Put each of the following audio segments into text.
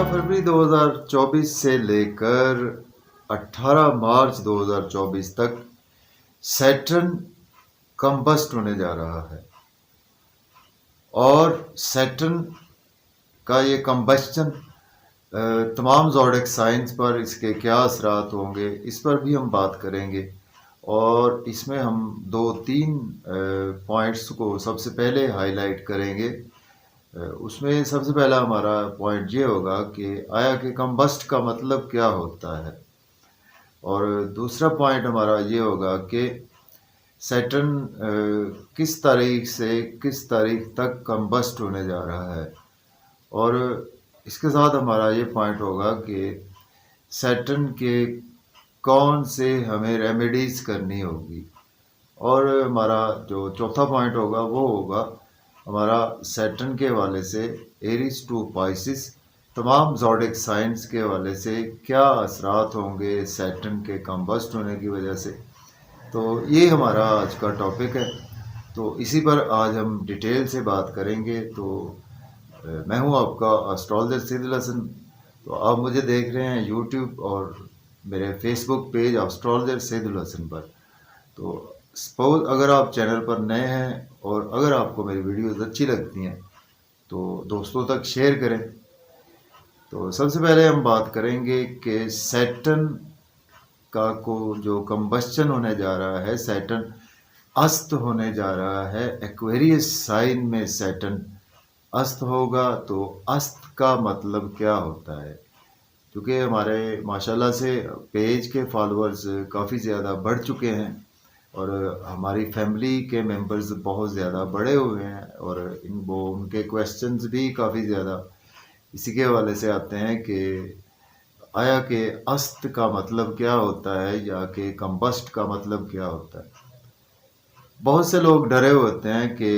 फरवरी 2024 से लेकर 18 मार्च 2024 तक सैटर्न कंबस्ट होने जा रहा है और सैटर्न का ये कंबस्टन तमाम ज़ोडिएक साइंस पर इसके क्या असरात होंगे इस पर भी हम बात करेंगे। और इसमें हम 2-3 पॉइंट्स को सबसे पहले हाईलाइट करेंगे। उसमें सबसे पहला हमारा पॉइंट ये होगा कि आया कि कंबस्ट का मतलब क्या होता है, और दूसरा पॉइंट हमारा ये होगा कि सैटर्न किस तारीख से किस तारीख तक कंबस्ट होने जा रहा है, और इसके साथ हमारा ये पॉइंट होगा कि सैटर्न के कौन से हमें रेमेडीज़ करनी होगी। और हमारा जो चौथा पॉइंट होगा वो होगा हमारा सैटर्न के हवाले से एरीज टू पाइसिस तमाम ज़ोडिएक साइंस के हवाले से क्या असरात होंगे सैटर्न के कंबस्ट होने की वजह से। तो ये हमारा आज का टॉपिक है, तो इसी पर आज हम डिटेल से बात करेंगे। तो मैं हूं आपका एस्ट्रोलॉजर सैदुल हसन। तो आप मुझे देख रहे हैं यूट्यूब और मेरे Facebook page astrologer Saidul Hasan पर। तो सपोज अगर आप चैनल पर नए हैं और अगर आपको मेरी वीडियोस अच्छी लगती हैं तो दोस्तों तक शेयर करें। तो सबसे पहले हम बात करेंगे कि सैटर्न का को जो कंबस्चन होने जा रहा है, सैटर्न अस्त होने जा रहा है। एक्वेरियस साइन में सैटर्न अस्त होगा। तो अस्त का मतलब क्या होता है, क्योंकि हमारे माशाल्लाह से पेज के फॉलोअर्स काफ़ी ज़्यादा बढ़ चुके हैं और हमारी फैमिली के मेंबर्स बहुत ज़्यादा बड़े हुए हैं, और उनके क्वेश्चंस भी काफ़ी ज़्यादा इसी के हवाले से आते हैं कि आया कि अस्त का मतलब क्या होता है या कि कंबस्ट का मतलब क्या होता है। बहुत से लोग डरे होते हैं कि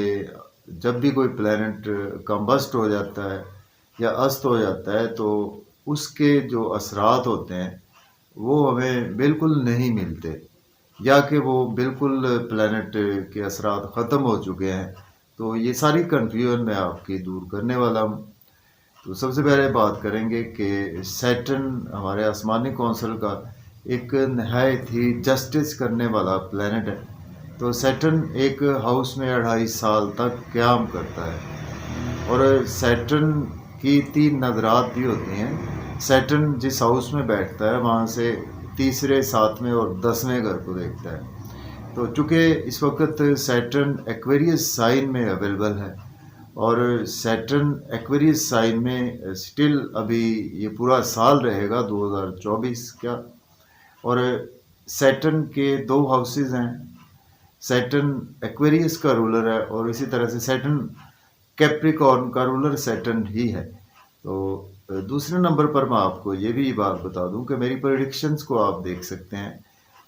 जब भी कोई प्लैनेट कंबस्ट हो जाता है या अस्त हो जाता है तो उसके जो असरात होते हैं वो हमें बिल्कुल नहीं मिलते, या कि वो बिल्कुल प्लैनेट के असरात ख़त्म हो चुके हैं। तो ये सारी कन्फ्यूजन मैं आपकी दूर करने वाला हूँ। तो सबसे पहले बात करेंगे कि सैटर्न हमारे आसमानी कौंसल का एक नहायत ही जस्टिस करने वाला प्लैनेट है। तो सैटर्न एक हाउस में 2.5 साल तक क़याम करता है, और सैटर्न की 3 नज़रात भी होती हैं। सैटर्न जिस हाउस में बैठता है वहाँ से तीसरे, 7वें और 10वें घर को देखता है। तो चूँकि इस वक्त सैटर्न एक्वेरियस साइन में अवेलेबल है और सैटर्न एक्वेरियस साइन में स्टिल अभी ये पूरा साल रहेगा 2024 का। और सैटर्न के 2 हाउसेज हैं। सैटर्न एक्वेरियस का रूलर है और इसी तरह से सैटर्न कैप्रिकॉर्न का रूलर सैटर्न ही है। तो दूसरे नंबर पर मैं आपको ये भी बात बता दूं कि मेरी प्रेडिक्शंस को आप देख सकते हैं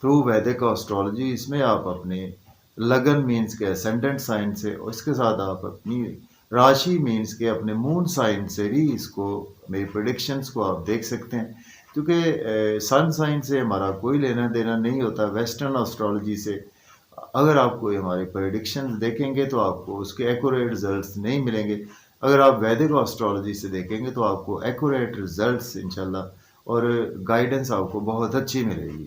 थ्रू वैदिक एस्ट्रोलॉजी। इसमें आप अपने लगन मीन्स के असेंडेंट साइन से, और इसके साथ आप अपनी राशि मीन्स के अपने मून साइन से भी इसको मेरी प्रेडिक्शंस को आप देख सकते हैं, क्योंकि सन साइन से हमारा कोई लेना देना नहीं होता वेस्टर्न एस्ट्रोलॉजी से। अगर आप कोई हमारे प्रेडिक्शन देखेंगे तो आपको उसके एक्यूरेट रिजल्ट्स नहीं मिलेंगे। अगर आप वैदिक एस्ट्रोलॉजी से देखेंगे तो आपको एक्यूरेट रिजल्ट्स इंशाल्लाह और गाइडेंस आपको बहुत अच्छी मिलेगी।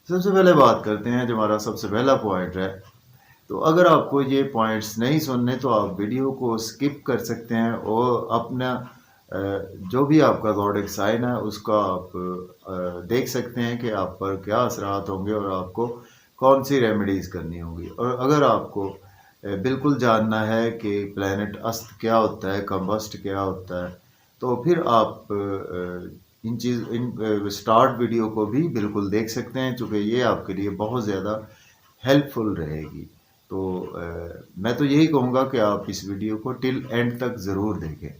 सबसे पहले बात करते हैं जो हमारा सबसे पहला पॉइंट है। तो अगर आपको ये पॉइंट्स नहीं सुनने तो आप वीडियो को स्किप कर सकते हैं और अपना जो भी आपका ज़ोडिएक साइन है उसका आप देख सकते हैं कि आप पर क्या असरात होंगे और आपको कौन सी रेमेडीज़ करनी होंगी। और अगर आपको बिल्कुल जानना है कि प्लैनेट अस्त क्या होता है, कंबस्ट क्या होता है, तो फिर आप इन स्टार्ट वीडियो को भी बिल्कुल देख सकते हैं, चूँकि ये आपके लिए बहुत ज़्यादा हेल्पफुल रहेगी। तो मैं तो यही कहूँगा कि आप इस वीडियो को टिल एंड तक ज़रूर देखें।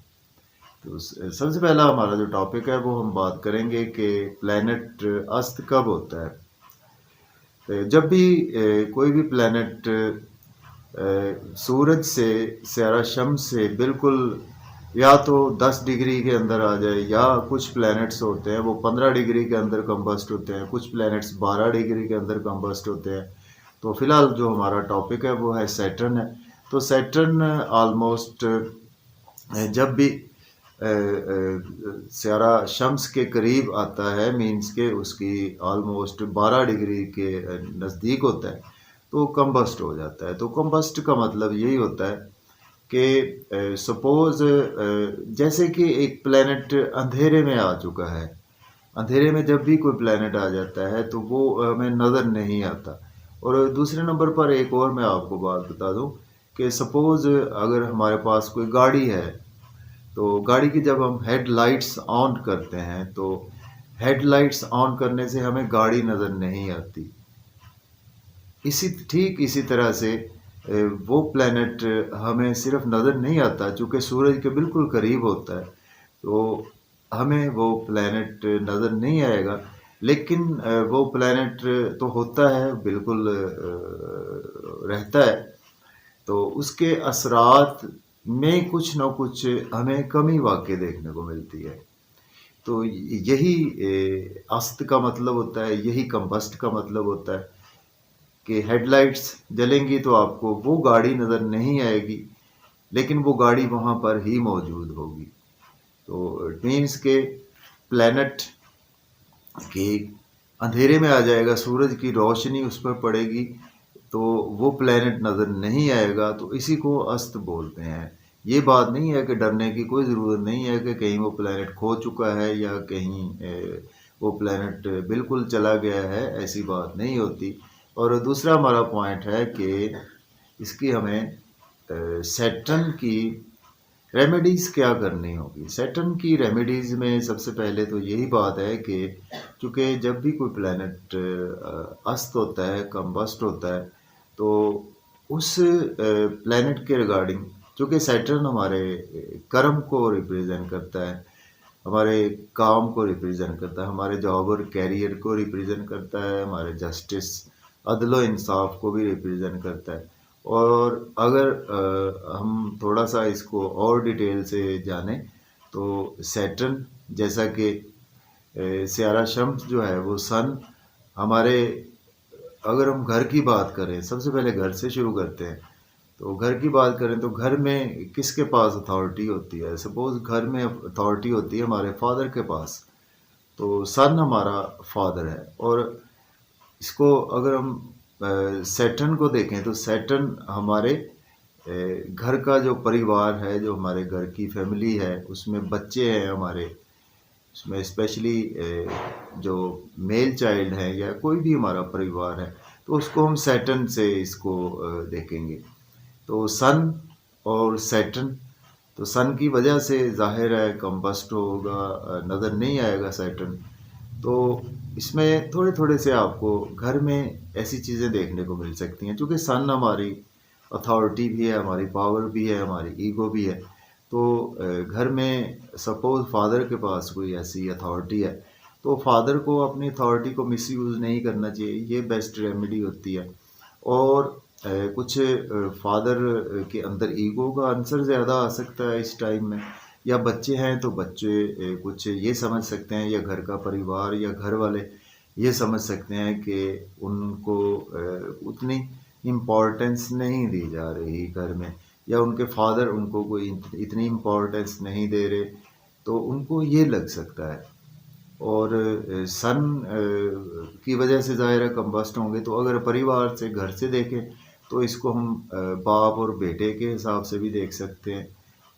तो सबसे पहला हमारा जो टॉपिक है वो हम बात करेंगे कि प्लैनेट अस्त कब होता है। जब भी कोई भी प्लैनेट सूरज से, सियारा शम्स से बिल्कुल या तो 10 डिग्री के अंदर आ जाए, या कुछ प्लैनेट्स होते हैं वो 15 डिग्री के अंदर कंबस्ट होते हैं, कुछ प्लैनेट्स 12 डिग्री के अंदर कंबस्ट होते हैं। तो फिलहाल जो हमारा टॉपिक है वो है सैटर्न है। तो सैटर्न ऑलमोस्ट जब भी सारा शम्स के करीब आता है, मीन्स के उसकी ऑलमोस्ट 12 डिग्री के नज़दीक होता है, तो कम्बस्ट हो जाता है। तो कम्बस्ट का मतलब यही होता है कि सपोज़ जैसे कि एक प्लैनेट अंधेरे में आ चुका है, अंधेरे में जब भी कोई प्लैनेट आ जाता है तो वो हमें नज़र नहीं आता। और दूसरे नंबर पर एक और मैं आपको बात बता दूं कि सपोज़ अगर हमारे पास कोई गाड़ी है, तो गाड़ी की जब हम हेडलाइट्स ऑन करते हैं तो हेडलाइट्स ऑन करने से हमें गाड़ी नज़र नहीं आती। इसी तरह से वो प्लैनेट हमें सिर्फ नज़र नहीं आता, चूँकि सूरज के बिल्कुल करीब होता है, तो हमें वो प्लैनेट नज़र नहीं आएगा। लेकिन वो प्लैनेट तो होता है, बिल्कुल रहता है, तो उसके असरात में कुछ ना कुछ हमें कमी वाक़ई देखने को मिलती है। तो यही अस्त का मतलब होता है, यही कंबस्ट का मतलब होता है कि हेडलाइट्स जलेंगी तो आपको वो गाड़ी नज़र नहीं आएगी, लेकिन वो गाड़ी वहाँ पर ही मौजूद होगी। तो इट मीन्स के प्लैनेट के अंधेरे में आ जाएगा, सूरज की रोशनी उस पर पड़ेगी, तो वो प्लैनेट नज़र नहीं आएगा, तो इसी को अस्त बोलते हैं। ये बात नहीं है कि डरने की कोई ज़रूरत नहीं है कि कहीं वो प्लैनेट खो चुका है या कहीं वो प्लैनेट बिल्कुल चला गया है, ऐसी बात नहीं होती। और दूसरा हमारा पॉइंट है कि इसकी हमें सैटर्न की रेमेडीज़ क्या करनी होगी। सैटर्न की रेमेडीज़ में सबसे पहले तो यही बात है कि चूँकि जब भी कोई प्लैनेट अस्त होता है, कम्बस्ट होता है, तो उस प्लैनेट के रिगार्डिंग, चूँकि सैटर्न हमारे कर्म को रिप्रेजेंट करता है, हमारे काम को रिप्रेजेंट करता है, हमारे जॉब और कैरियर को रिप्रेजेंट करता है, हमारे जस्टिस, अदल इंसाफ को भी रिप्रेजेंट करता है। और अगर हम थोड़ा सा इसको और डिटेल से जानें तो सैटर्न, जैसा कि स्यारा शम्स जो है वो सन हमारे, अगर हम घर की बात करें, सबसे पहले घर से शुरू करते हैं, तो घर की बात करें तो घर में किसके पास अथॉरिटी होती है। सपोज़ घर में अथॉरिटी होती है हमारे फादर के पास, तो सन हमारा फादर है। और इसको अगर हम सैटर्न को देखें तो सैटर्न हमारे घर का जो परिवार है, जो हमारे घर की फैमिली है, उसमें बच्चे हैं हमारे, उसमें स्पेशली जो मेल चाइल्ड है या कोई भी हमारा परिवार है, तो उसको हम सैटर्न से इसको देखेंगे। तो सन और सैटर्न, तो सन की वजह से ज़ाहिर है कंबस्ट होगा, नज़र नहीं आएगा सैटर्न। तो इसमें थोड़े थोड़े से आपको घर में ऐसी चीज़ें देखने को मिल सकती हैं, क्योंकि सन हमारी अथॉरिटी भी है, हमारी पावर भी है, हमारी ईगो भी है। तो घर में सपोज़ फादर के पास कोई ऐसी अथॉरिटी है, तो फादर को अपनी अथॉरिटी को मिसयूज़ नहीं करना चाहिए, ये बेस्ट रेमेडी होती है। और कुछ फादर के अंदर ईगो का आंसर ज़्यादा आ सकता है इस टाइम में, या बच्चे हैं तो बच्चे कुछ ये समझ सकते हैं, या घर का परिवार या घर वाले ये समझ सकते हैं कि उनको उतनी इम्पोर्टेंस नहीं दी जा रही घर में, या उनके फादर उनको कोई इतनी इम्पोर्टेंस नहीं दे रहे, तो उनको ये लग सकता है। और सन की वजह से ज़ाहिर है कंबस्ट होंगे। तो अगर परिवार से, घर से देखें तो इसको हम बाप और बेटे के हिसाब से भी देख सकते हैं।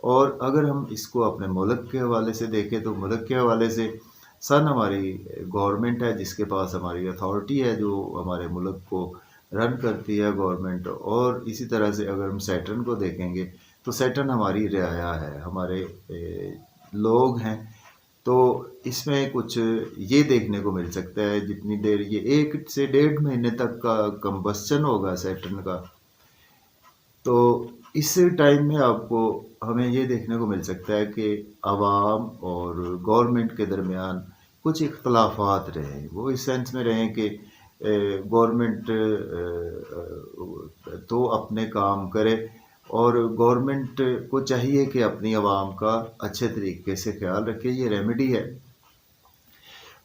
और अगर हम इसको अपने मुल्क के हवाले से देखें तो मुल्क के हवाले से सन हमारी गवर्नमेंट है, जिसके पास हमारी अथॉरिटी है, जो हमारे मुल्क को रन करती है गवर्नमेंट। और इसी तरह से अगर हम सैटर्न को देखेंगे तो सैटर्न हमारी रियाया है, हमारे लोग हैं। तो इसमें कुछ ये देखने को मिल सकता है, जितनी देर ये 1 से 1.5 महीने तक का कंबस्चन होगा सैटर्न का, तो इस टाइम में आपको हमें ये देखने को मिल सकता है कि आवाम और गवर्नमेंट के दरमियान कुछ इख्तलाफात रहें। वो इस सेंस में रहें कि गवर्नमेंट तो अपने काम करे, और गवर्नमेंट को चाहिए कि अपनी आवाम का अच्छे तरीके से ख्याल रखे, ये रेमेडी है।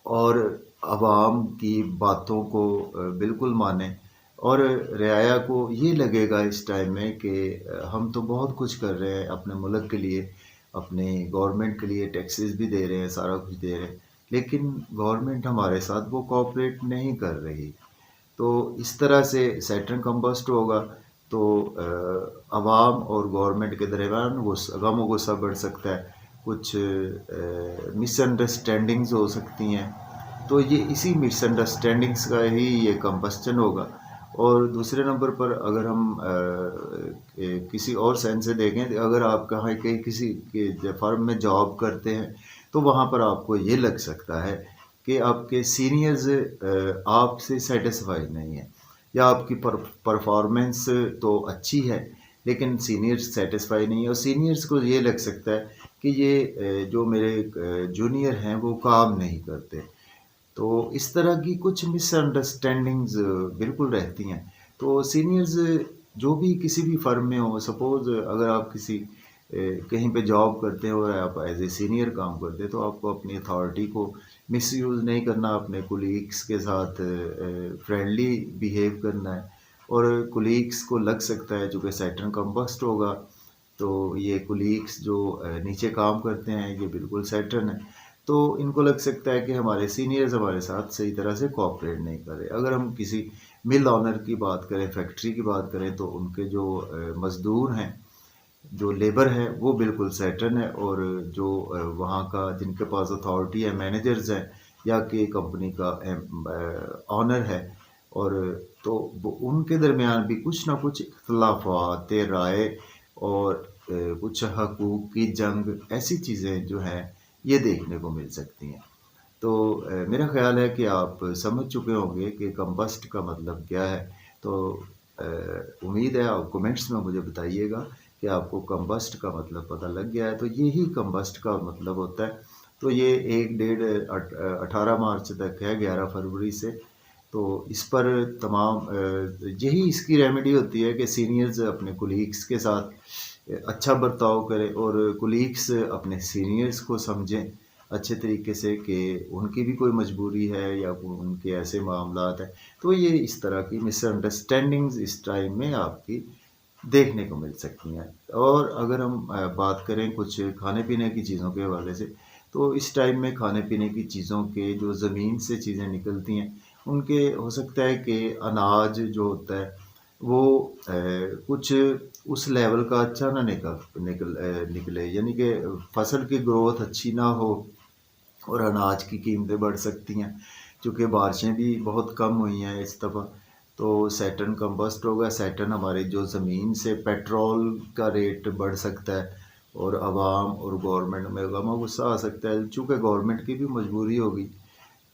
और आवाम की बातों को बिल्कुल माने, और रियाया को ये लगेगा इस टाइम में कि हम तो बहुत कुछ कर रहे हैं अपने मुल्क के लिए, अपने गवर्नमेंट के लिए टैक्सेस भी दे रहे हैं, सारा कुछ दे रहे हैं, लेकिन गवर्नमेंट हमारे साथ वो कोऑपरेट नहीं कर रही। तो इस तरह से सैटर्न कंबस्ट होगा तो अवाम और गवर्नमेंट के दरमियान गम गुस्सा बढ़ सकता है, कुछ मिसअंडरस्टैंडिंग्स हो सकती हैं। तो ये इसी मिसअंडरस्टैंडिंग्स का ही ये कंबस्टन होगा। और दूसरे नंबर पर अगर हम किसी और सेंस से देखें, तो अगर आप कहाँ कहीं किसी के फर्म में जॉब करते हैं तो वहाँ पर आपको ये लग सकता है कि आपके सीनियर्स आपसे सेटिस्फाई नहीं है, या आपकी परफॉर्मेंस तो अच्छी है लेकिन सीनियर्स सेटिस्फाई नहीं है, और सीनियर्स को ये लग सकता है कि ये जो मेरे जूनियर हैं वो काम नहीं करते। तो इस तरह की कुछ मिसअंडरस्टैंडिंग्स बिल्कुल रहती हैं। तो सीनियर्स जो भी किसी भी फर्म में हो, सपोज़ अगर आप किसी कहीं पे जॉब करते हो और आप एज ए सीनियर काम करते हैं, तो आपको अपनी अथॉरिटी को मिसयूज़ नहीं करना, अपने कोलीग्स के साथ फ्रेंडली बिहेव करना है। और कोलीग्स को लग सकता है चूँकि सैटर्न कंबस्ट होगा तो ये कोलीग्स जो नीचे काम करते हैं ये बिल्कुल सैटर्न है, तो इनको लग सकता है कि हमारे सीनियर्स हमारे साथ सही तरह से कोऑपरेट नहीं कर रहे। अगर हम किसी मिल ऑनर की बात करें, फैक्ट्री की बात करें, तो उनके जो मज़दूर हैं, जो लेबर है वो बिल्कुल सैटर्न है, और जो वहाँ का जिनके पास अथॉरिटी है, मैनेजर्स हैं या कि कंपनी का ऑनर है, और तो उनके दरमियान भी कुछ ना कुछ इख्तलाफात राय और कुछ हकूक़ की जंग, ऐसी चीज़ें जो हैं ये देखने को मिल सकती हैं। तो मेरा ख़्याल है कि आप समझ चुके होंगे कि कंबस्ट का मतलब क्या है। तो उम्मीद है आप कमेंट्स में मुझे बताइएगा कि आपको कंबस्ट का मतलब पता लग गया है। तो यही कंबस्ट का मतलब होता है। तो ये 18 मार्च तक है, 11 फरवरी से। तो इस पर तमाम यही इसकी रेमेडी होती है कि सीनियर्स अपने कोलीग्स के साथ अच्छा बर्ताव करें, और कोलीग्स अपने सीनियर्स को समझें अच्छे तरीके से कि उनकी भी कोई मजबूरी है या उनके ऐसे मामलात हैं। तो ये इस तरह की मिसअंडरस्टैंडिंग्स इस टाइम में आपकी देखने को मिल सकती हैं। और अगर हम बात करें कुछ खाने पीने की चीज़ों के हवाले से, तो इस टाइम में खाने पीने की चीज़ों के जो ज़मीन से चीज़ें निकलती हैं, उनके हो सकता है कि अनाज जो होता है वो कुछ उस लेवल का अच्छा ना निकले, यानी कि फसल की ग्रोथ अच्छी ना हो और अनाज की कीमतें बढ़ सकती हैं। चूँकि बारिशें भी बहुत कम हुई हैं इस दफ़ा, तो सैटर्न कंबस्ट होगा। सैटर्न हमारी जो ज़मीन से पेट्रोल का रेट बढ़ सकता है, और आवाम और गवर्नमेंट में गमा गुस्सा आ सकता है। चूँकि गवर्नमेंट की भी मजबूरी होगी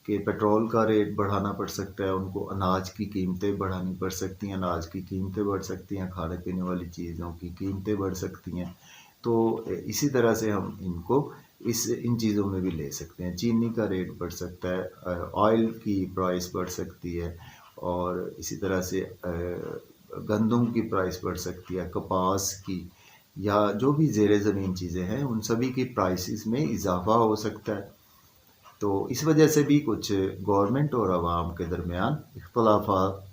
कि पेट्रोल का रेट बढ़ाना पड़ सकता है, उनको अनाज की कीमतें बढ़ानी पड़ सकती हैं, अनाज की कीमतें बढ़ सकती हैं, खाने पीने वाली चीज़ों की कीमतें बढ़ सकती हैं। तो इसी तरह से हम इनको इन चीज़ों में भी ले सकते हैं। चीनी का रेट बढ़ सकता है, ऑयल की प्राइस बढ़ सकती है, और इसी तरह से गंदम की प्राइस बढ़ सकती है, कपास की, या जो भी ज़ेरे ज़मीन चीज़ें हैं उन सभी की प्राइसेस में इजाफा हो सकता है। तो इस वजह से भी कुछ गवर्नमेंट और आवाम के दरमियान इख्तलाफात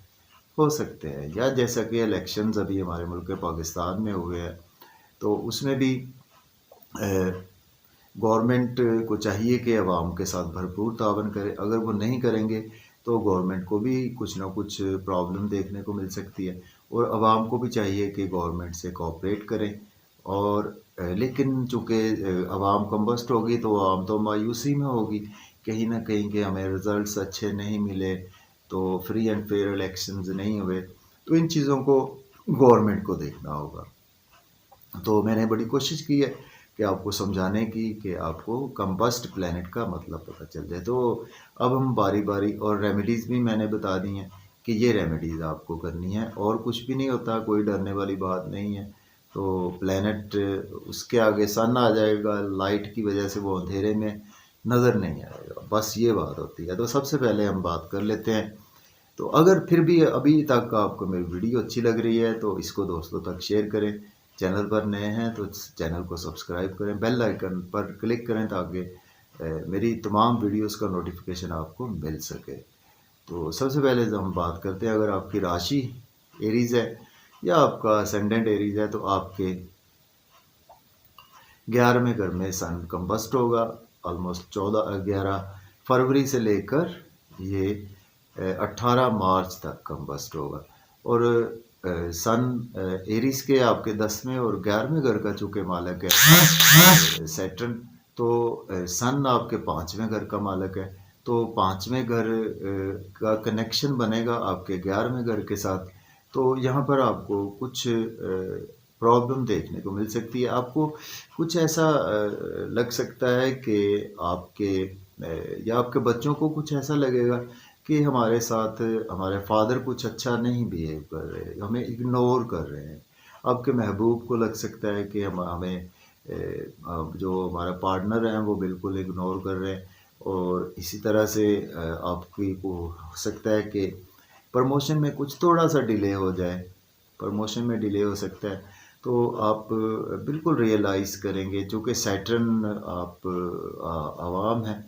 हो सकते हैं। या जैसा कि इलेक्शंस अभी हमारे मुल्क पाकिस्तान में हुए हैं, तो उसमें भी गवर्नमेंट को चाहिए कि आवाम के साथ भरपूर तावन करे। अगर वो नहीं करेंगे तो गवर्नमेंट को भी कुछ ना कुछ प्रॉब्लम देखने को मिल सकती है, और आवाम को भी चाहिए कि गवर्नमेंट से कोऑपरेट करें। और लेकिन चूँकि आवाम कम्बस्ट होगी तो आवाम तो मायूसी में होगी कहीं ना कहीं कि हमें रिज़ल्ट्स अच्छे नहीं मिले, तो फ्री एंड फेयर इलेक्शंस नहीं हुए। तो इन चीज़ों को गवर्नमेंट को देखना होगा। तो मैंने बड़ी कोशिश की है कि आपको समझाने की कि आपको कंबस्ट प्लैनेट का मतलब पता चल जाए। तो अब हम बारी बारी, और रेमेडीज़ भी मैंने बता दी हैं कि ये रेमेडीज़ आपको करनी है, और कुछ भी नहीं होता, कोई डरने वाली बात नहीं है। तो प्लैनेट उसके आगे सन आ जाएगा, लाइट की वजह से वो अंधेरे में नज़र नहीं आएगा, बस ये बात होती है। तो सबसे पहले हम बात कर लेते हैं। तो अगर फिर भी अभी तक आपको मेरी वीडियो अच्छी लग रही है तो इसको दोस्तों तक शेयर करें। चैनल पर नए हैं तो चैनल को सब्सक्राइब करें, बेल आइकन पर क्लिक करें ताकि मेरी तमाम वीडियोस का नोटिफिकेशन आपको मिल सके। तो सबसे पहले जब हम बात करते हैं, अगर आपकी राशि एरीज़ है या आपका असेंडेंट एरीज़ है, तो आपके 11वें घर में सन कंबस्ट होगा ऑलमोस्ट 11 फरवरी से लेकर ये 18 मार्च तक कंबस्ट होगा। और सन एरीज के आपके 10वें और 11वें घर का चूंकि मालक है सैटर्न, तो सन आपके 5वें घर का मालक है, तो 5वें घर का कनेक्शन बनेगा आपके 11वें घर के साथ। तो यहाँ पर आपको कुछ प्रॉब्लम देखने को मिल सकती है। आपको कुछ ऐसा लग सकता है कि आपके या आपके बच्चों को कुछ ऐसा लगेगा कि हमारे साथ हमारे फादर कुछ अच्छा नहीं बिहेव कर रहे, हमें इग्नोर कर रहे हैं। आपके महबूब को लग सकता है कि हम हमें जो हमारा पार्टनर है वो बिल्कुल इग्नोर कर रहे हैं। और इसी तरह से आपकी को हो सकता है कि प्रमोशन में कुछ थोड़ा सा डिले हो जाए, प्रमोशन में डिले हो सकता है। तो आप बिल्कुल रियलाइज़ करेंगे, चूँकि सैटर्न आप आवाम है,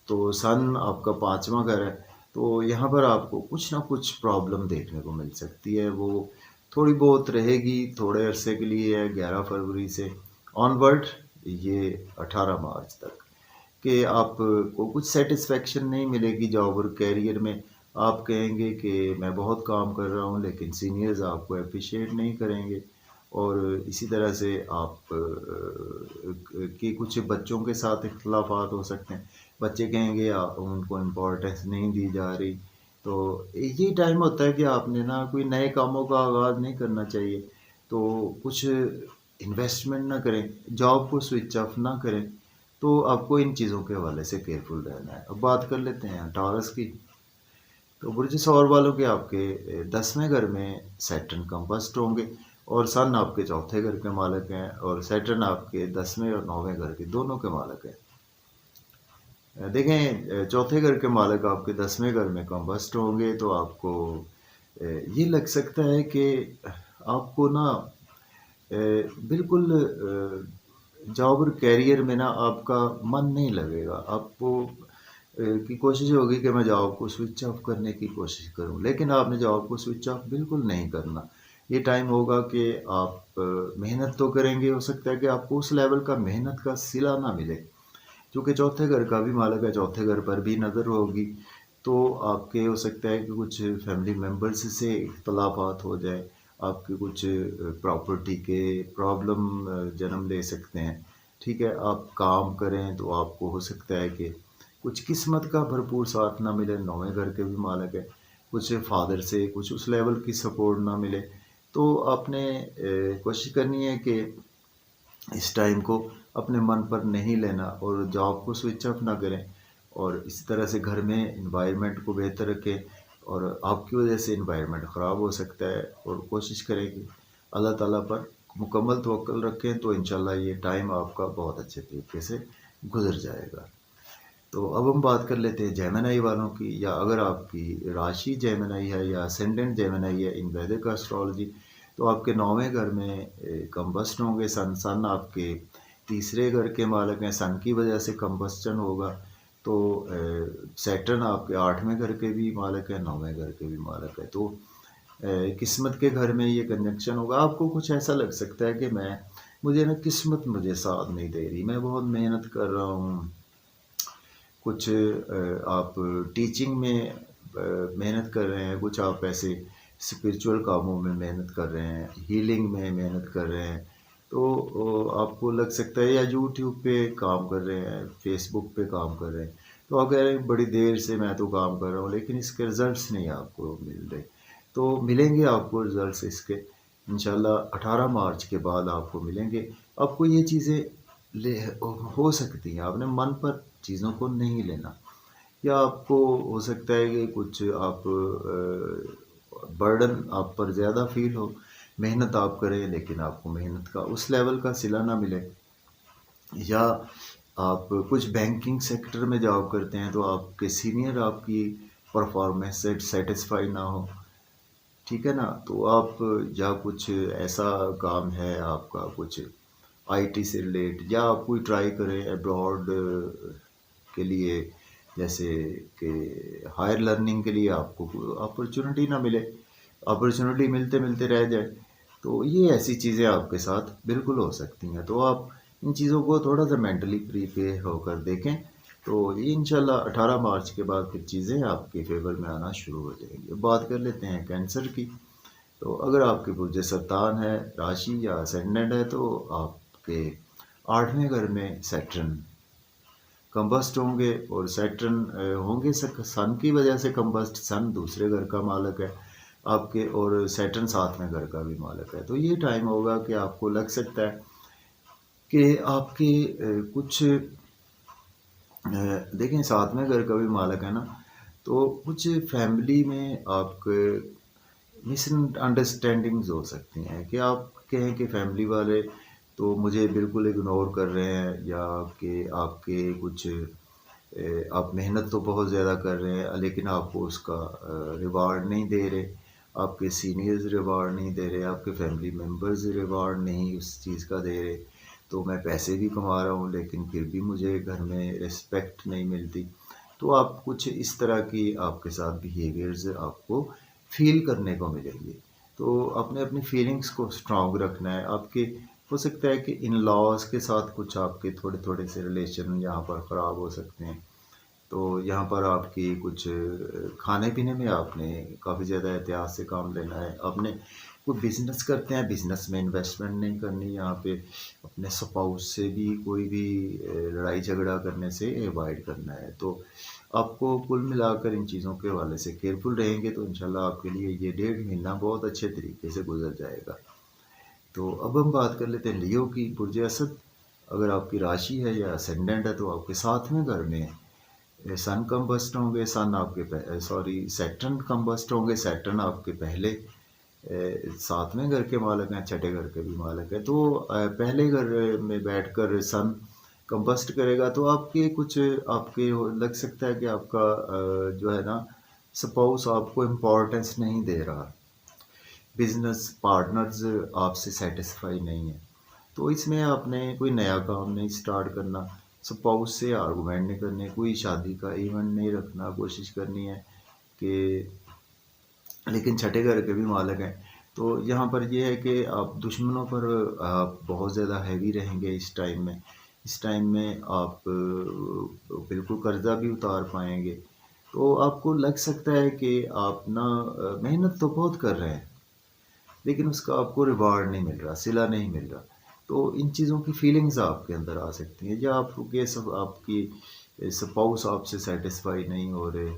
तो सन आपका 5वां घर है, तो यहाँ पर आपको कुछ ना कुछ प्रॉब्लम देखने को मिल सकती है। वो थोड़ी बहुत रहेगी, थोड़े अरसे के लिए है, 11 फरवरी से ऑनवर्ड ये 18 मार्च तक, कि आपको कुछ सेटिस्फेक्शन नहीं मिलेगी जॉब और करियर में। आप कहेंगे कि मैं बहुत काम कर रहा हूँ, लेकिन सीनियर्स आपको अप्रिशिएट नहीं करेंगे। और इसी तरह से आप कि कुछ बच्चों के साथ इख्तलाफात हो सकते हैं। बच्चे कहेंगे उनको इम्पोर्टेंस नहीं दी जा रही। तो यही टाइम होता है कि आपने ना कोई नए कामों का आगाज़ नहीं करना चाहिए। तो कुछ इन्वेस्टमेंट ना करें, जॉब को स्विच ऑफ ना करें। तो आपको इन चीज़ों के हवाले से केयरफुल रहना है। अब बात कर लेते हैं टॉरस की। तो बुर्ज सौर वालों के आपके 10वें घर में सैटर्न कंबस्ट होंगे, और सन आपके चौथे घर के मालिक हैं, और सैटर्न आपके 10वें और 9वें घर के दोनों के मालिक हैं। देखें, चौथे घर के मालिक आपके 10वें घर में कंबस्ट होंगे, तो आपको ये लग सकता है कि आपको ना बिल्कुल जॉब और करियर में ना आपका मन नहीं लगेगा। आपको की कोशिश होगी कि मैं जॉब को स्विच ऑफ करने की कोशिश करूं, लेकिन आपने जॉब को स्विच ऑफ बिल्कुल नहीं करना। ये टाइम होगा कि आप मेहनत तो करेंगे, हो सकता है कि आपको उस लेवल का मेहनत का सिला ना मिले, क्योंकि चौथे घर का भी मालिक है, चौथे घर पर भी नज़र होगी। तो आपके हो सकता है कि कुछ फैमिली मेम्बर्स से इख्तलाफात हो जाए, आपके कुछ प्रॉपर्टी के प्रॉब्लम जन्म ले सकते हैं। ठीक है, आप काम करें तो आपको हो सकता है कि कुछ किस्मत का भरपूर साथ ना मिले, 9वें घर के भी मालिक है। कुछ फादर से कुछ उस लेवल की सपोर्ट ना मिले। तो आपने कोशिश करनी है कि इस टाइम को अपने मन पर नहीं लेना और जॉब को स्विच ऑफ ना करें, और इसी तरह से घर में इन्वायरमेंट को बेहतर रखें। और आपकी वजह से इन्वायरमेंट ख़राब हो सकता है, और कोशिश करें कि अल्लाह ताला पर मुकम्मल तवक्कुल रखें, तो इंशाल्लाह ये टाइम आपका बहुत अच्छे तरीके से गुजर जाएगा। तो अब हम बात कर लेते हैं जेमिनी वालों की, या अगर आपकी राशि जेमिनी है या असेंडेंट जेमिनी है इन वैदिक एस्ट्रोलॉजी, तो आपके 9वें घर में कंबस्ट होंगे सन। सन आपके तीसरे घर के मालिक हैं, सन की वजह से कंबस्टन होगा। तो सैटर्न आपके 8वें घर के भी मालिक है, 9वें घर के भी मालिक है। तो किस्मत के घर में ये कंजक्शन होगा। आपको कुछ ऐसा लग सकता है कि मुझे ना किस्मत मुझे साथ नहीं दे रही, मैं बहुत मेहनत कर रहा हूँ। कुछ आप टीचिंग में मेहनत कर रहे हैं, कुछ आप ऐसे स्पिरिचुअल कामों में मेहनत कर रहे हैं, हीलिंग में मेहनत कर रहे हैं। तो आपको लग सकता है, या यूट्यूब पे काम कर रहे हैं, फेसबुक पे काम कर रहे हैं, तो आप कह रहे हैं बड़ी देर से मैं तो काम कर रहा हूँ, लेकिन इसके रिज़ल्ट्स नहीं आपको मिल रहे। तो मिलेंगे आपको रिज़ल्ट्स इसके इंशाल्लाह 18 मार्च के बाद आपको मिलेंगे। आपको ये चीज़ें ले हो सकती हैं, आपने मन पर चीज़ों को नहीं लेना। या आपको हो सकता है कि कुछ आप बर्डन आप पर ज़्यादा फील हो, मेहनत आप करें लेकिन आपको मेहनत का उस लेवल का सिला ना मिले। या आप कुछ बैंकिंग सेक्टर में जॉब करते हैं, तो आपके सीनियर आपकी परफॉर्मेंस से सेटिस्फाई ना हो, ठीक है ना। तो आप, या कुछ ऐसा काम है आपका कुछ आईटी से रिलेट, या आप कोई ट्राई करें अब्रॉड के लिए, जैसे कि हायर लर्निंग के लिए आपको अपॉर्चुनिटी ना मिले, अपॉर्चुनिटी मिलते मिलते रह जाए, तो ये ऐसी चीज़ें आपके साथ बिल्कुल हो सकती हैं। तो आप इन चीज़ों को थोड़ा सा मेंटली प्रीपेयर होकर देखें, तो ये इंशाल्लाह 18 मार्च के बाद फिर चीज़ें आपके फेवर में आना शुरू हो जाएंगी। बात कर लेते हैं कैंसर की। तो अगर आपके बुर्ज सरतान है, राशि या असेंडेंट है, तो आपके 8वें घर में सैटर्न कंबस्ट होंगे, और सैटर्न होंगे सन की वजह से कंबस्ट। सन दूसरे घर का मालक है आपके, और सैटर्न 7वें घर का भी मालक है। तो ये टाइम होगा कि आपको लग सकता है कि आपके कुछ देखें 7वें घर का भी मालक है ना, तो कुछ फैमिली में आपके मिसअंडरस्टैंडिंग्स हो सकती हैं कि आप कहें कि फैमिली वाले तो मुझे बिल्कुल इग्नोर कर रहे हैं, या कि आपके कुछ आप मेहनत तो बहुत ज़्यादा कर रहे हैं लेकिन आपको उसका रिवार्ड नहीं दे रहे, आपके सीनियर्स रिवार्ड नहीं दे रहे, आपके फैमिली मेम्बर्स रिवार्ड नहीं उस चीज़ का दे रहे। तो मैं पैसे भी कमा रहा हूँ लेकिन फिर भी मुझे घर में रिस्पेक्ट नहीं मिलती। तो आप कुछ इस तरह की आपके साथ बिहेवियर्स आपको फील करने को मिलेंगे। तो अपने अपनी फीलिंग्स को स्ट्रॉन्ग रखना है। आपके हो सकता है कि इन लॉज के साथ कुछ आपके थोड़े थोड़े से रिलेशन यहाँ पर ख़राब हो सकते हैं। तो यहाँ पर आपकी कुछ खाने पीने में आपने काफ़ी ज़्यादा एहतियात से काम लेना है। आपने कोई बिज़नेस करते हैं, बिज़नेस में इन्वेस्टमेंट नहीं करनी यहाँ पे। अपने स्पाउस से भी कोई भी लड़ाई झगड़ा करने से अवॉइड करना है। तो आपको कुल मिलाकर इन चीज़ों के हवाले से केयरफुल रहेंगे तो इंशाल्लाह आपके लिए ये 1.5 महीना बहुत अच्छे तरीके से गुजर जाएगा। तो अब हम बात कर लेते हैं लियो की। बुर्ज असद अगर आपकी राशि है या असेंडेंट है, तो आपके 7वें घर में सन कंबस्ट होंगे। सन आपके सॉरी सैटर्न कंबस्ट होंगे। सैटर्न आपके पहले 7वें घर के मालक हैं, छठे घर के भी मालक हैं। तो पहले घर में बैठकर सन कंबस्ट करेगा, तो आपके कुछ आपके लग सकता है कि आपका जो है ना स्पाउस आपको इम्पोर्टेंस नहीं दे रहा, बिजनेस पार्टनर्स आपसे सेटिस्फाई नहीं है। तो इसमें आपने कोई नया काम नहीं स्टार्ट करना, स्पाउस से आर्गूमेंट नहीं करने, कोई शादी का इवेंट नहीं रखना, कोशिश करनी है कि लेकिन छठे घर के भी मालक हैं। तो यहाँ पर ये है कि आप दुश्मनों पर आप बहुत ज़्यादा हैवी रहेंगे इस टाइम में। इस टाइम में आप बिल्कुल कर्जा भी उतार पाएंगे। तो आपको लग सकता है कि आप ना मेहनत तो बहुत कर रहे हैं लेकिन उसका आपको रिवार्ड नहीं मिल रहा, सिला नहीं मिल रहा। तो इन चीज़ों की फीलिंग्स आपके अंदर आ सकती हैं, या आपके सब आपकी स्पाउस आपसे सेटिस्फाई नहीं हो रहे,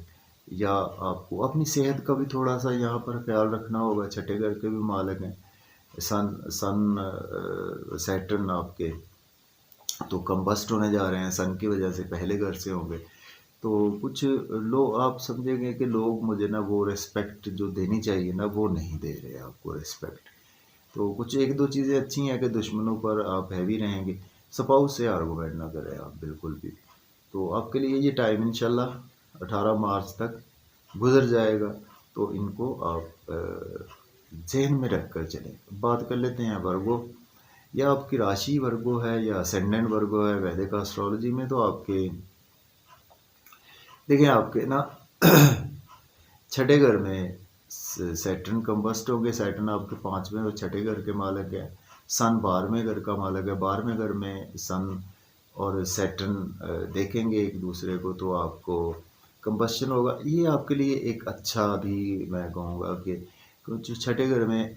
या आपको अपनी सेहत का भी थोड़ा सा यहाँ पर ख्याल रखना होगा। छठे घर के भी मालक हैं सन सन सैटर्न आपके, तो कंबस्ट होने जा रहे हैं सन की वजह से, पहले घर से होंगे। तो कुछ लोग आप समझेंगे कि लोग मुझे ना वो रिस्पेक्ट जो देनी चाहिए ना वो नहीं दे रहे आपको रिस्पेक्ट। तो कुछ एक दो चीज़ें अच्छी हैं कि दुश्मनों पर आप हैवी रहेंगे, स्पाउस से आर्गूमेंट ना करें आप बिल्कुल भी। तो आपके लिए ये टाइम इंशाल्लाह 18 मार्च तक गुजर जाएगा। तो इनको आप जहन में रख कर चलें। बात कर लेते हैं वर्गो। या आपकी राशि वर्गो है या असेंडेंट वर्गो है वैदिक एस्ट्रोलॉजी में, तो आपके देखिए आपके ना छठे घर में सैटर्न कंबस्ट होंगे। सैटर्न आपके 5वें और छठे घर के मालक है। सन 12वें घर का मालक है। 12वें घर में सन और सैटर्न देखेंगे एक दूसरे को, तो आपको कंबस्शन होगा। ये आपके लिए एक अच्छा भी मैं कहूँगा कि कुछ छठे घर में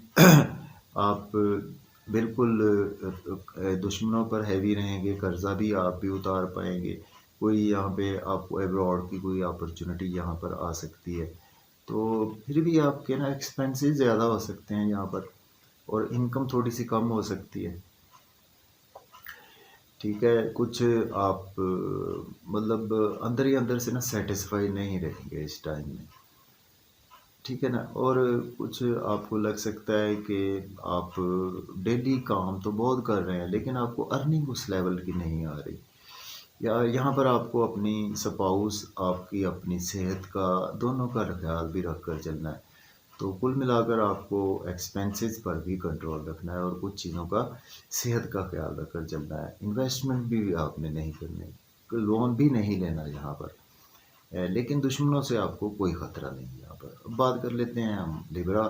आप बिल्कुल दुश्मनों पर हैवी रहेंगे, कर्जा भी आप भी उतार पाएंगे। कोई यहाँ पे आपको एब्रॉड की कोई अपॉर्चुनिटी यहाँ पर आ सकती है। तो फिर भी आपके ना एक्सपेंसेस ज़्यादा हो सकते हैं यहाँ पर, और इनकम थोड़ी सी कम हो सकती है। ठीक है, कुछ आप मतलब अंदर ही अंदर से ना सेटिस्फाई नहीं रहेंगे इस टाइम में। ठीक है ना। और कुछ आपको लग सकता है कि आप डेली काम तो बहुत कर रहे हैं लेकिन आपको अर्निंग उस लेवल की नहीं आ रही, या यहाँ पर आपको अपनी स्पाउस आपकी अपनी सेहत का दोनों का ख्याल भी रख कर चलना है। तो कुल मिलाकर आपको एक्सपेंसेस पर भी कंट्रोल रखना है, और कुछ चीज़ों का सेहत का ख्याल रखकर चलना है। इन्वेस्टमेंट भी आपने नहीं करनी, लोन भी नहीं लेना यहाँ पर। लेकिन दुश्मनों से आपको कोई ख़तरा नहीं है यहाँ पर। अब बात कर लेते हैं हम लिब्रा।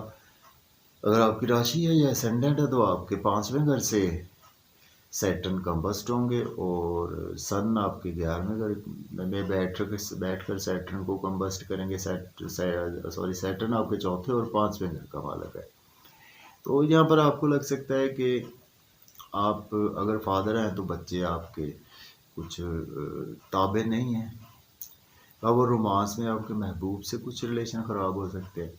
अगर आपकी राशि है या असेंडेंट है, तो आपके 5वें घर से सैटर्न कंबस्ट होंगे और सन आपके 11वें घर में बैठकर सैटर्न को कंबस्ट करेंगे। सैटर्न आपके चौथे और 5वें घर का मालक है। तो यहाँ पर आपको लग सकता है कि आप अगर फादर हैं तो बच्चे आपके कुछ ताबे नहीं हैं। अब रोमांस में आपके महबूब से कुछ रिलेशन ख़राब हो सकते हैं।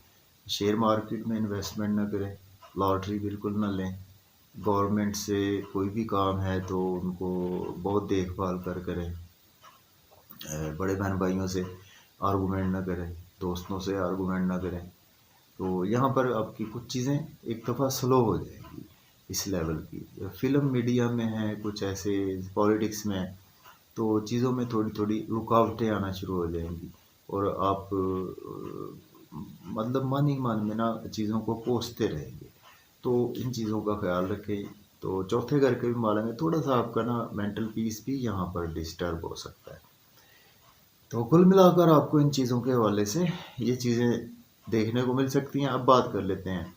शेयर मार्केट में इन्वेस्टमेंट ना करें, लॉटरी बिल्कुल ना लें। गवर्नमेंट से कोई भी काम है तो उनको बहुत देखभाल कर करें। बड़े बहन भाइयों से आर्गूमेंट ना करें, दोस्तों से आर्गूमेंट ना करें। तो यहाँ पर आपकी कुछ चीज़ें एक दफ़ा स्लो हो जाएंगी इस लेवल की। फिल्म मीडिया में है कुछ ऐसे, पॉलिटिक्स में है, तो चीज़ों में थोड़ी थोड़ी रुकावटें आना शुरू हो जाएंगी और आप मतलब मन ही मन में ना चीज़ों को कोसते रहेंगे। तो इन चीज़ों का ख्याल रखें। तो चौथे घर के भी मामले में थोड़ा सा आपका ना मेंटल पीस भी यहाँ पर डिस्टर्ब हो सकता है। तो कुल मिलाकर आपको इन चीज़ों के हवाले से ये चीज़ें देखने को मिल सकती हैं। अब बात कर लेते हैं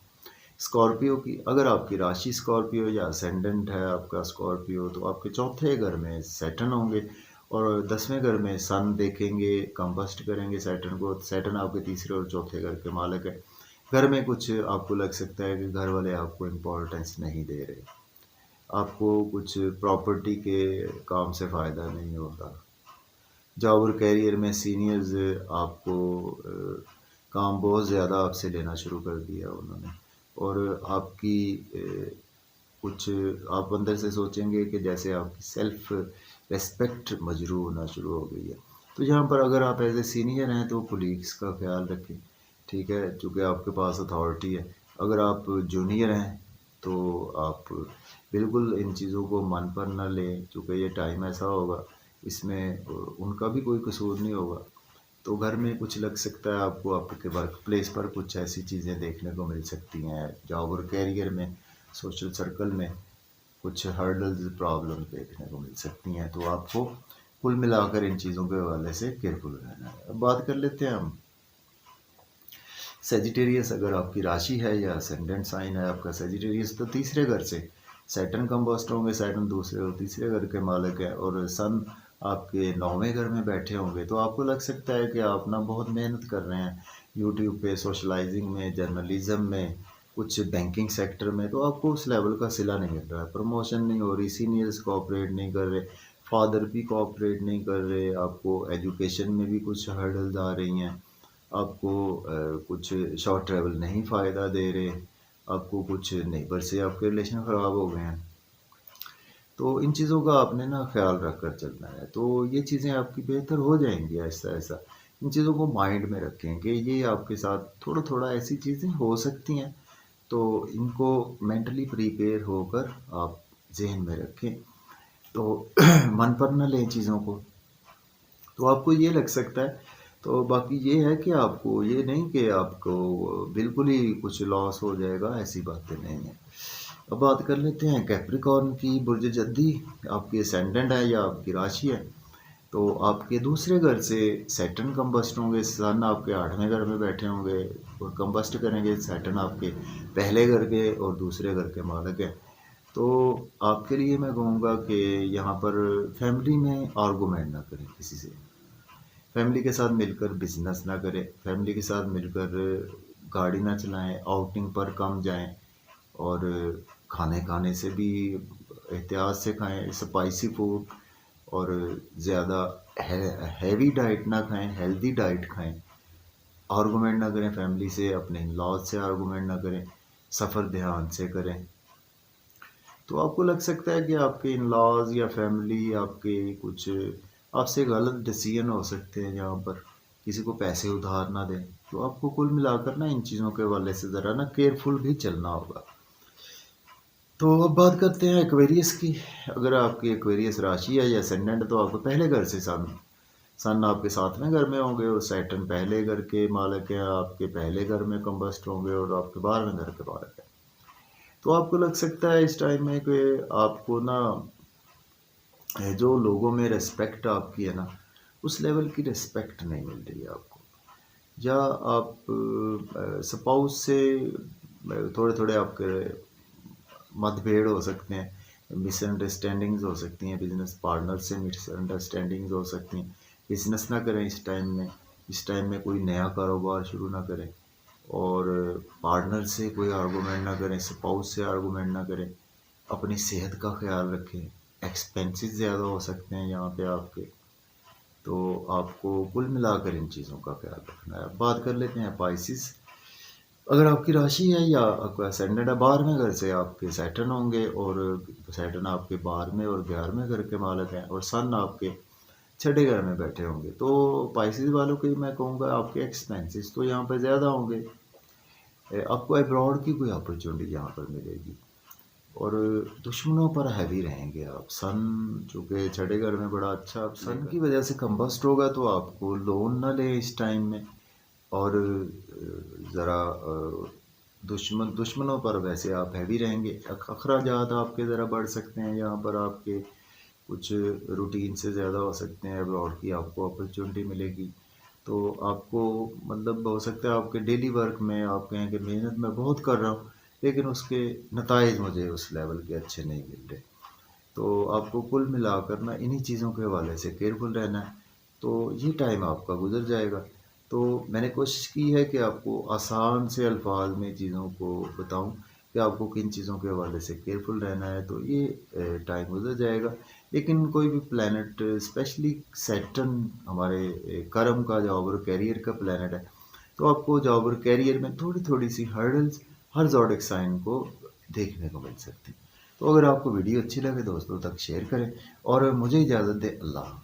स्कॉर्पियो की। अगर आपकी राशि स्कॉर्पियो या असेंडेंट है आपका स्कॉर्पियो, तो आपके चौथे घर में सैटर्न होंगे और 10वें घर में सन देखेंगे, कंबस्ट करेंगे सैटर्न को। सैटर्न आपके तीसरे और चौथे घर के मालिक है। घर में कुछ आपको लग सकता है कि घर वाले आपको इम्पोर्टेंस नहीं दे रहे, आपको कुछ प्रॉपर्टी के काम से फ़ायदा नहीं हो रहा। जॉब और कैरियर में सीनियर्स आपको काम बहुत ज़्यादा आपसे लेना शुरू कर दिया उन्होंने और आपकी कुछ आप अंदर से सोचेंगे कि जैसे आपकी सेल्फ रेस्पेक्ट मजरूह होना शुरू हो गई है। तो यहाँ पर अगर आप एज ए सीनियर हैं तो कोलीग्स का ख्याल रखें, ठीक है, चूँकि आपके पास अथॉरिटी है। अगर आप जूनियर हैं तो आप बिल्कुल इन चीज़ों को मन पर न लें, चूँकि ये टाइम ऐसा होगा इसमें उनका भी कोई कसूर नहीं होगा। तो घर में कुछ लग सकता है आपको, आपके वर्क प्लेस पर कुछ ऐसी चीज़ें देखने को मिल सकती हैं। जॉब और कैरियर में, सोशल सर्कल में कुछ हर्डल्स, प्रॉब्लम देखने को मिल सकती हैं। तो आपको कुल मिलाकर इन चीज़ों के हवाले से केयरफुल रहना है। अब बात कर लेते हैं हम सेजिटेरियस। अगर आपकी राशि है या असेंडेंट साइन है आपका सेजिटेरियस, तो तीसरे घर से सैटर्न कंबस्ट होंगे। सैटर्न दूसरे और तीसरे घर के मालिक है और सन आपके 9वें घर में बैठे होंगे। तो आपको लग सकता है कि आप ना बहुत मेहनत कर रहे हैं यूट्यूब पे, सोशलाइजिंग में, जर्नलिज्म में, कुछ बैंकिंग सेक्टर में, तो आपको उस लेवल का सिला नहीं मिल रहा है, प्रमोशन नहीं हो रही, सीनियर्स कोऑपरेट नहीं कर रहे, फादर भी कोऑपरेट नहीं कर रहे, आपको एजुकेशन में भी कुछ हर्डल्स आ रही हैं, आपको कुछ शॉर्ट ट्रैवल नहीं फ़ायदा दे रहे, आपको कुछ नेबर से आपके रिलेशन ख़राब हो गए हैं। तो इन चीज़ों का आपने ना ख्याल रख कर चलना है। तो ये चीज़ें आपकी बेहतर हो जाएंगी ऐसा ऐसा। इन चीज़ों को माइंड में रखें कि ये आपके साथ थोड़ा थोड़ा ऐसी चीज़ें हो सकती हैं। तो इनको मेंटली प्रिपेयर होकर आप जहन में रखें। तो मन पर न लें चीज़ों को। तो आपको ये लग सकता है। तो बाकी ये है कि आपको ये नहीं कि आपको बिल्कुल ही कुछ लॉस हो जाएगा, ऐसी बातें नहीं हैं। अब बात कर लेते हैं कैप्रिकॉर्न की। बुर्ज जद्दी आपकी असेंडेंट है या आपकी राशि है, तो आपके दूसरे घर से सैटर्न कंबस्ट होंगे। सन आपके 8वें घर में बैठे होंगे और कंबस्ट करेंगे। सैटर्न आपके पहले घर के और दूसरे घर के मालिक हैं। तो आपके लिए मैं कहूँगा कि यहाँ पर फैमिली में आर्गूमेंट ना करें किसी से, फैमिली के साथ मिलकर बिजनेस ना करें, फैमिली के साथ मिलकर गाड़ी ना चलाएं, आउटिंग पर कम जाएं और खाने खाने से भी एहतियात से खाएं, स्पाइसी फूड और ज़्यादा हैवी डाइट ना खाएं, हेल्दी डाइट खाएं। आर्गूमेंट ना करें फैमिली से, अपने इन लॉज से आर्गूमेंट ना करें, सफ़र ध्यान से करें। तो आपको लग सकता है कि आपके इन लॉज या फैमिली आपके कुछ आपसे गलत डिसीजन हो सकते हैं, जहाँ पर किसी को पैसे उधार ना दें। तो आपको कुल मिलाकर ना इन चीज़ों के हवाले से ज़रा ना केयरफुल भी चलना होगा। तो अब बात करते हैं एक्वेरियस की। अगर आपकी एक्वेरियस राशि है या असेंडेंट, तो आपको पहले घर से सन सन आपके 7वें घर में होंगे और सैटर्न पहले घर के मालिक हैं, आपके पहले घर में कंबस्ट होंगे और आपके 12वें घर के मालिक हैं। तो आपको लग सकता है इस टाइम में कि आपको ना जो लोगों में रिस्पेक्ट आपकी है ना, उस लेवल की रिस्पेक्ट नहीं मिल रही है आपको, या आप स्पाउस से थोड़े थोड़े आपके मतभेद हो सकते हैं, मिसअंडरस्टैंडिंग्स हो सकती हैं, बिजनेस पार्टनर से मिसअंडरस्टैंडिंग्स हो सकती हैं। बिजनेस ना करें इस टाइम में कोई नया कारोबार शुरू ना करें, और पार्टनर से कोई आर्गूमेंट ना करें, स्पाउस से आर्गूमेंट ना करें। अपनी सेहत का ख्याल रखें, एक्सपेंसेस ज़्यादा हो सकते हैं यहाँ पे आपके, तो आपको कुल मिलाकर इन चीज़ों का ख्याल रखना है। अब बात कर लेते हैं पाइसिस। अगर आपकी राशि है या आपका असेंडेंट है 12वें घर से, आपके सैटर्न होंगे, और सैटर्न आपके 12वें और 11वें घर के मालक हैं, और सन आपके छठे घर में बैठे होंगे। तो पाइसिस वालों के मैं कहूँगा आपके एक्सपेंसेस तो यहाँ पर ज़्यादा होंगे। आपको अब्रॉड की कोई अपॉर्चुनिटी यहाँ पर मिलेगी, और दुश्मनों पर हैवी रहेंगे आप। सन चूँकि छठे घर में बड़ा अच्छा सन की वजह से कंबस्ट होगा, तो आपको लोन ना लें इस टाइम में। और ज़रा दुश्मनों पर वैसे आप हैवी रहेंगे। अखराजात आपके ज़रा बढ़ सकते हैं, यहाँ पर आपके कुछ रूटीन से ज़्यादा हो सकते हैं। अब्रॉड की आपको अपॉर्चुनिटी मिलेगी, तो आपको मतलब हो सकता है आपके डेली वर्क में आप कहें कि मेहनत मैं बहुत कर रहा हूँ, लेकिन उसके नताइज मुझे उस लेवल के अच्छे नहीं मिल रहे। तो आपको कुल मिलाकर ना इन्हीं चीज़ों के हवाले से केयरफुल रहना है। तो ये टाइम आपका गुजर जाएगा। तो मैंने कोशिश की है कि आपको आसान से अल्फाज में चीज़ों को बताऊं कि आपको किन चीज़ों के हवाले से केयरफुल रहना है, तो ये टाइम गुजर जाएगा। लेकिन कोई भी प्लैनेट, स्पेशली सैटर्न हमारे कर्म का, जॉब और कैरियर का प्लैनेट है, तो आपको जॉब और कैरियर में थोड़ी थोड़ी सी हर्डल्स हर ज़ोडिक साइन को देखने को मिल सकती है। तो अगर आपको वीडियो अच्छी लगे दोस्तों तक शेयर करें, और मुझे इजाज़त दें। अल्लाह।